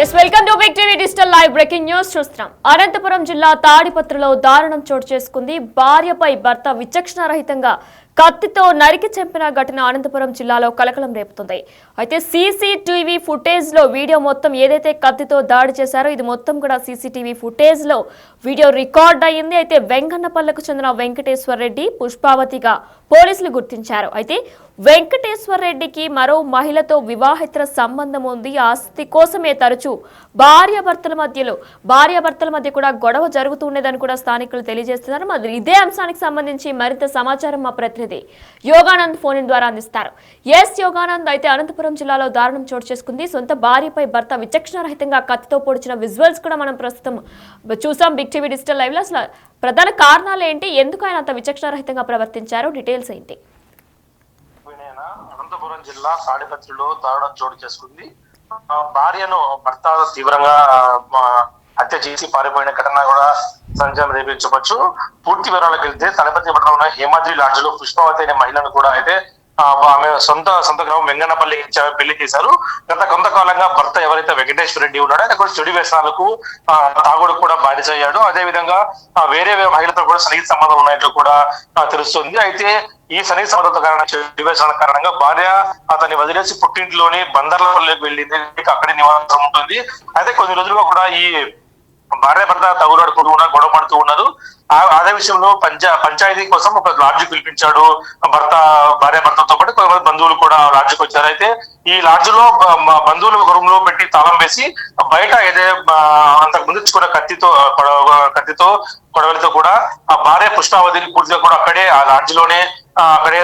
Yes, welcome to Big TV Digital Live Breaking News. చూస్తున్నాం అనంతపురం జిల్లా తాడిపత్రిలో దారుణం చోటు చేసుకుంది. భార్యపై భర్త విచక్షణారహితంగా కత్తితో నరికి చంపిన ఘటన అనంతపురం జిల్లాలో కలకలం రేపుతుంది. అయితే సీసీటీవీ ఫుటేజ్ లో వీడియో మొత్తం ఏదైతే కత్తితో దాడి చేశారో ఇది మొత్తం కూడా సీసీటీవీ ఫుటేజ్ లో వీడియో రికార్డ్ అయ్యింది. అయితే వెంకన్నపల్లకు చెందిన వెంకటేశ్వర్ రెడ్డి పుష్పావతిగా పోలీసులు గుర్తించారు. అయితే వెంకటేశ్వర్ రెడ్డికి మరో మహిళతో వివాహేతర సంబంధం ఉంది. ఆస్తి కోసమే తరచూ భార్యాభర్తల మధ్య కూడా గొడవ జరుగుతూ ఉండేదని కూడా స్థానికులు తెలియజేస్తున్నారు. మరి ఇదే అంశానికి సంబంధించి మరింత సమాచారం మా ప్రతినిధి యోగానంద్ ఫోన్ ద్వారా అందిస్తారు. ఎస్ యోగానంద్, అయితే అనంతపురం జిల్లాలో దారుణం చోటు చేసుకుంది. సొంత భార్యపై భర్త విచక్షణారహితంగా కత్తితో పొడిచిన విజువల్స్ కూడా మనం ప్రస్తుతం చూసాం బిగ్ టీవీ డిజిటల్ లైవ్ లో. అసలు ప్రధాన కారణాలు ఏంటి, ఎందుకు ఆయన అంత విచక్షణారహితంగా ప్రవర్తించారో డీటెయిల్స్ ఏంటి? అనంతపురం జిల్లా తాడిపత్రిలో దారుణం చోటు చేసుకుంది. భార్యను భర్త తీవ్రంగా హత్య చేసి పారిపోయిన ఘటన కూడా సంచలనం రేపించవచ్చు. పూర్తి వివరాలకు వెళ్తే తాడిపత్రి పట్టణంలో హేమాద్రి లాడ్జ్ లో పుష్పావతి అనే మహిళను కూడా అయితే ఆమె సొంత గ్రామం వెంగన్నపల్లి పెళ్లి చేశారు. గత కొంతకాలంగా భర్త ఎవరైతే వెంకటేశ్వర రెడ్డి ఉన్నాడో ఆయన కూడా చెడు వ్యసనాలకు తాగుడు కూడా బానిసయ్యాడు. అదే విధంగా వేరే మహిళతో కూడా సన్నిహిత సంబంధం ఉన్నట్లు కూడా తెలుస్తుంది. అయితే ఈ సన్నిహిత సంబంధం కారణంగా చెడు వ్యసనాల కారణంగా భార్య అతన్ని వదిలేసి పుట్టింట్లోని బందర్లపల్లికి వెళ్ళింది. అక్కడే నివాసం ఉంటుంది. అయితే కొన్ని రోజులుగా కూడా ఈ భార్య భర్త తగులాడుకుంటూ ఉన్నారు, గొడవ పడుతూ ఉన్నారు. అదే విషయంలో పంచాయతీ కోసం ఒక లాడ్జ్ పిలిపించాడు భార్య భర్తతో పాటు కొంతమంది బంధువులు కూడా లాడ్జ్కి వచ్చారు. అయితే ఈ లాడ్జ్ లో బంధువులు ఒక రూమ్ లో పెట్టి తాళం వేసి బయట ఏదే అంతకు ముందుకున్న కత్తితో గొడవలతో కూడా ఆ భార్య పుష్పావతిని పూర్తిగా కూడా అక్కడే ఆ లాడ్జ్ లోనే అక్కడే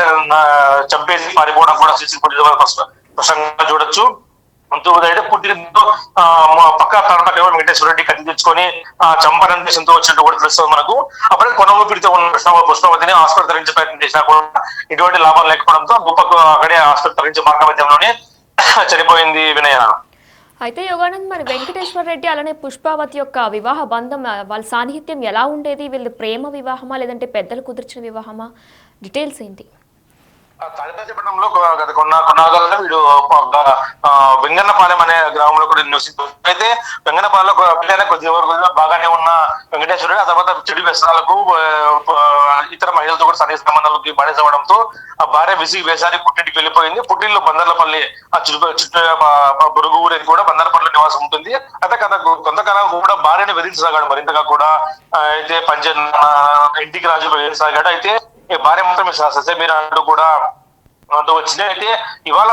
చంపేసి పారిపోవడం కూడా సీసీ ఫుటేజ్ స్పష్టంగా చూడొచ్చు. అయితే పుట్టినతో పక్క ప్రాంతం వెంకటేశ్వర రెడ్డి కత్తి తెచ్చుకొని చంపనంతో వచ్చినట్టు కూడా తెలుస్తుంది మనకు. అప్పుడే కొనవ పీడితో ఉన్న పుష్పవతిని హాస్పిటల్ తరలించే ప్రయత్నం చేసినా కూడా ఎటువంటి లాభం లేకపోవడంతో గొప్పకు అక్కడే హాస్పిటల్ తరలించే మార్గమధ్యంలోనే చనిపోయింది వినయ. అయితే యోగానంద్, మరి వెంకటేశ్వర రెడ్డి అలానే పుష్పావతి యొక్క వివాహ బంధం, వాళ్ళ సాన్నిహిత్యం ఎలా ఉండేది? వీళ్ళు ప్రేమ వివాహమా లేదంటే పెద్దలు కుదిర్చిన వివాహమా? డీటెయిల్స్ ఏంటి? తాడిపత్రి పట్టణంలో గత కొన్నాళ్ళుగా వీడు వెంగన్నపాలెం అనే గ్రామంలో కూడా నివసిస్తుంది. అయితే వెంగన్నపాలెంలో పిల్లల కొద్ది వరకు బాగానే ఉన్న వెంకటేశ్వరుడు ఆ తర్వాత చెడు వ్యసనాలకు ఇతర మహిళలతో కూడా సన్నిహిత సంబంధాలకి బానిసవడంతో ఆ భార్య వేసారి పుట్టింటికి వెళ్ళిపోయింది. పుట్టిల్లు బందర్లపల్లి ఆ చుట్టూ బొరుగు ఊరికి కూడా బందర్లపల్లి నివాసం ఉంటుంది. అయితే కొంతకాలం కూడా భార్యని వెదించసాగాడు మరింతగా కూడా. అయితే ఇంటికి రాజు సాగాడు. అయితే భార్య మాత్రం ససేమీర అంటూ కూడా వచ్చింది. అయితే ఇవాళ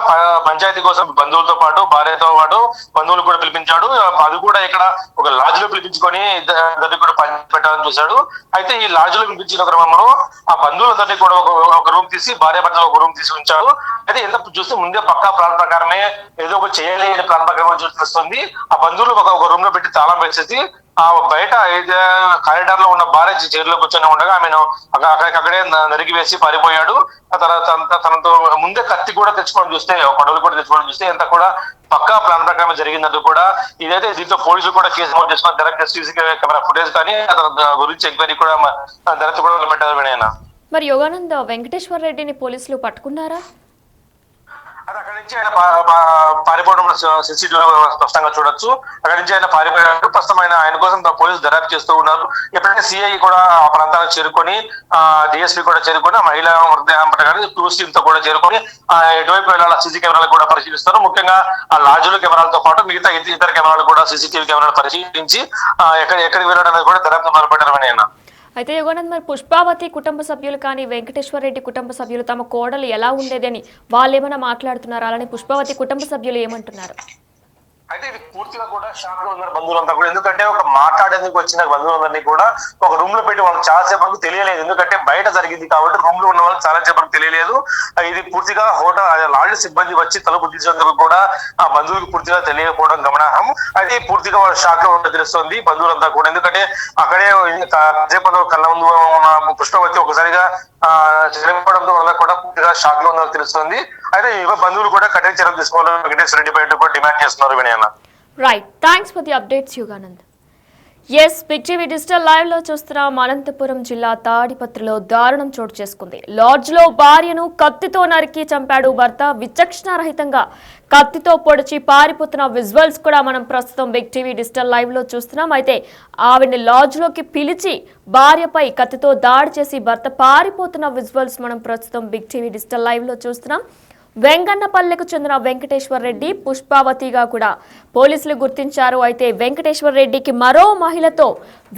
పంచాయతీ కోసం బంధువులతో పాటు భార్యతో పాటు బంధువులు కూడా పిలిపించాడు. అది కూడా ఇక్కడ ఒక లాడ్జ్ లో పిలిపించుకొని ఇద్దరిని కూడా పెట్టాలని చూశాడు. అయితే ఈ లాడ్జ్ లో పిలిపించిన క్రమంలో ఆ బంధువులందరినీ కూడా ఒక రూమ్ తీసి భార్య భర్త ఒక రూమ్ తీసి ఉంచాడు. అయితే ఎంత చూస్తే ముందే పక్కా ప్లాన్ ప్రకారమే ఏదో ఒక చేయలేని ప్లాన్ ప్రకారం చూస్తుంది. ఆ బంధువులు ఒక రూమ్ లో పెట్టి తాళం వేసేసి ఆ బయట కారిడార్ లో ఉన్న భార్య చైర్లో కూర్చొని ఉండగా ఆమెను అక్కడే నరికి వేసి పారిపోయాడు. ఆ తర్వాత తనతో ముందే కత్తి కూడా తెచ్చుకోవడం చూస్తే, పడవలు కూడా తెచ్చుకోవడం చూస్తే ఎంత కూడా పక్కా ప్లాన్ ప్రకారం జరిగిందంటూ కూడా. ఇదైతే దీంతో పోలీసులు కూడా కేసు నమోదు చేసుకుని డైరెక్ట్ సీసీ కెమెరా ఫుటేజ్ కానీ అతని గురించి ఎంక్వైరీ కూడా డైరెక్ట్ కూడా పెట్టారు వినయన. మరి యోగానంద్, వెంకటేశ్వర రెడ్డిని పోలీసులు పట్టుకున్నారా? అది అక్కడి నుంచి ఆయన పారిపోవడం సీసీటీవీలో స్పష్టంగా చూడొచ్చు. అక్కడి నుంచి ఆయన పారిపోయాడు. ప్రస్తుతం ఆయన కోసం పోలీసులు దర్యాప్తు చేస్తూ ఉన్నారు. ఎప్పుడైతే సిఐ కూడా ఆ ప్రాంతానికి చేరుకొని డిఎస్పీ కూడా చేరుకొని ఆ మహిళా మృతదేహం పట్టగానే టూరిస్ట్ టీమ్ తో కూడా చేరుకొని ఎటువైపు వెళ్ళాలి సీసీ కెమెరాలు కూడా పరిశీలిస్తారు. ముఖ్యంగా ఆ లాడ్జుల కెమెరాలతో పాటు మిగతా ఇతర కెమెరాలు కూడా సీసీటీవీ కెమెరాలు పరిశీలించి ఎక్కడికి వెళ్ళడానికి కూడా దర్యాప్తు మొదలుపెట్టారని ఆయన. అయితే యోగానంద్, మరి పుష్పావతి కుటుంబ సభ్యులు కానీ వెంకటేశ్వర రెడ్డి కుటుంబ సభ్యులు తమ కోడలు ఎలా ఉండేది అని వాళ్ళు ఏమైనా మాట్లాడుతున్నారు? అలానే పుష్పావతి కుటుంబ సభ్యులు ఏమంటున్నారు? అయితే ఇది పూర్తిగా కూడా షాక్ లో ఉన్నారు బంధువులంతా కూడా. ఎందుకంటే ఒక మాట్లాడేందుకు వచ్చిన బంధువులందరినీ కూడా ఒక రూమ్ లో పెట్టి వాళ్ళకి చాలా సేపటికి తెలియలేదు. ఎందుకంటే బయట జరిగింది కాబట్టి రూమ్ లో ఉన్న వాళ్ళకి చాలా సేపటికి తెలియలేదు. ఇది పూర్తిగా హోటల్ లాడ్జ్ సిబ్బంది వచ్చి తలుపు తీసేందుకు కూడా ఆ బంధువులకు పూర్తిగా తెలియకపోవడం గమనార్హం. అయితే పూర్తిగా వాళ్ళు షాక్ లో తెలుస్తుంది బంధువులంతా కూడా. ఎందుకంటే అక్కడే కాసేపు కళ్ళ ముందు ఉన్న పుష్పవతి ఒకసారిగా చనిపోవడంతో వల్ల కూడా పూర్తిగా షాక్ లో ఉందని తెలుస్తుంది. అయితే బంధువులు కూడా కఠిన చర్యలు తీసుకోవాలని వెంకటేశ్వర రెడ్డి పై కూడా డిమాండ్ చేస్తున్నారు వినయన. Right, thanks for the updates Yoganand. Yes big TV digital live లో చూస్తున్నాం. అనంతపురం జిల్లా తాడిపత్రిలో దారుణం చోటు చేసుకుంది. లాడ్జ్ లో భార్యను కత్తితో నరికి చంపాడు భర్త. విచక్షణారహితంగా కత్తితో పొడిచి పారిపోతున్న విజువల్స్ కూడా మనం ప్రస్తుతం బిగ్ టీవీ డిజిటల్ లైవ్ లో చూస్తున్నాం. అయితే ఆవిడ్ని లాడ్జ్ లోకి పిలిచి భార్యపై కత్తితో దాడి చేసి భర్త పారిపోతున్న విజువల్స్ మనం ప్రస్తుతం బిగ్ టీవీ డిజిటల్ లైవ్ లో చూస్తున్నాం. వెంగన్నపల్లెకు చెందిన వెంకటేశ్వర్ రెడ్డి పుష్పావతిగా కూడా పోలీసులు గుర్తించారు. అయితే వెంకటేశ్వర్ రెడ్డికి మరో మహిళతో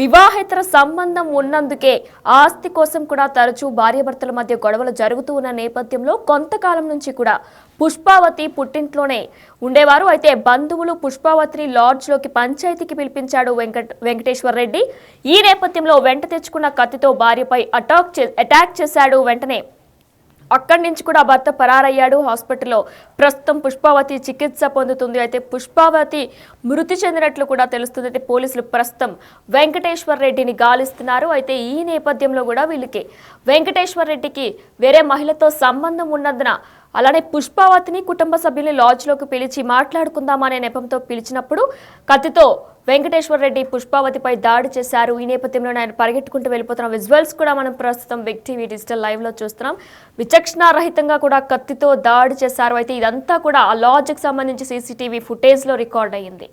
వివాహేతర సంబంధం ఉన్నందుకే ఆస్తి కోసం కూడా తరచూ భార్యాభర్తల మధ్య గొడవలు జరుగుతూ ఉన్న నేపథ్యంలో కొంతకాలం నుంచి కూడా పుష్పావతి పుట్టింట్లోనే ఉండేవారు. అయితే బంధువులు పుష్పావతిని లాడ్జ్లోకి పంచాయతీకి పిలిపించాడు వెంకటేశ్వర్ రెడ్డి. ఈ నేపథ్యంలో వెంట తెచ్చుకున్న కత్తితో భార్యపై అటాక్ చేశాడు. వెంటనే అక్కడి నుంచి కూడా భర్త పరారయ్యాడు. హాస్పిటల్లో ప్రస్తుతం పుష్పావతి చికిత్స పొందుతుంది. అయితే పుష్పావతి మృతి చెందినట్లు కూడా తెలుస్తుంది. అయితే పోలీసులు ప్రస్తుతం వెంకటేశ్వర్ రెడ్డిని గాలిస్తున్నారు. అయితే ఈ నేపథ్యంలో కూడా వీళ్ళకి వెంకటేశ్వర్ రెడ్డికి వేరే మహిళతో సంబంధం ఉన్నందున అలానే పుష్పావతిని కుటుంబ సభ్యుల్ని లాడ్జ్లోకి పిలిచి మాట్లాడుకుందామనే నెపంతో పిలిచినప్పుడు కత్తితో వెంకటేశ్వర్ రెడ్డి పుష్పావతిపై దాడి చేశారు. ఈ నేపథ్యంలో ఆయన పరిగెట్టుకుంటూ వెళ్ళిపోతున్న విజువల్స్ కూడా మనం ప్రస్తుతం బిగ్ టీవీ డిజిటల్ లైవ్ లో చూస్తున్నాం. విచక్షణారహితంగా కూడా కత్తితో దాడి చేశారు. అయితే ఇదంతా కూడా ఆ లాడ్జ్కి సంబంధించి సీసీటీవీ ఫుటేజ్ లో రికార్డ్ అయ్యింది.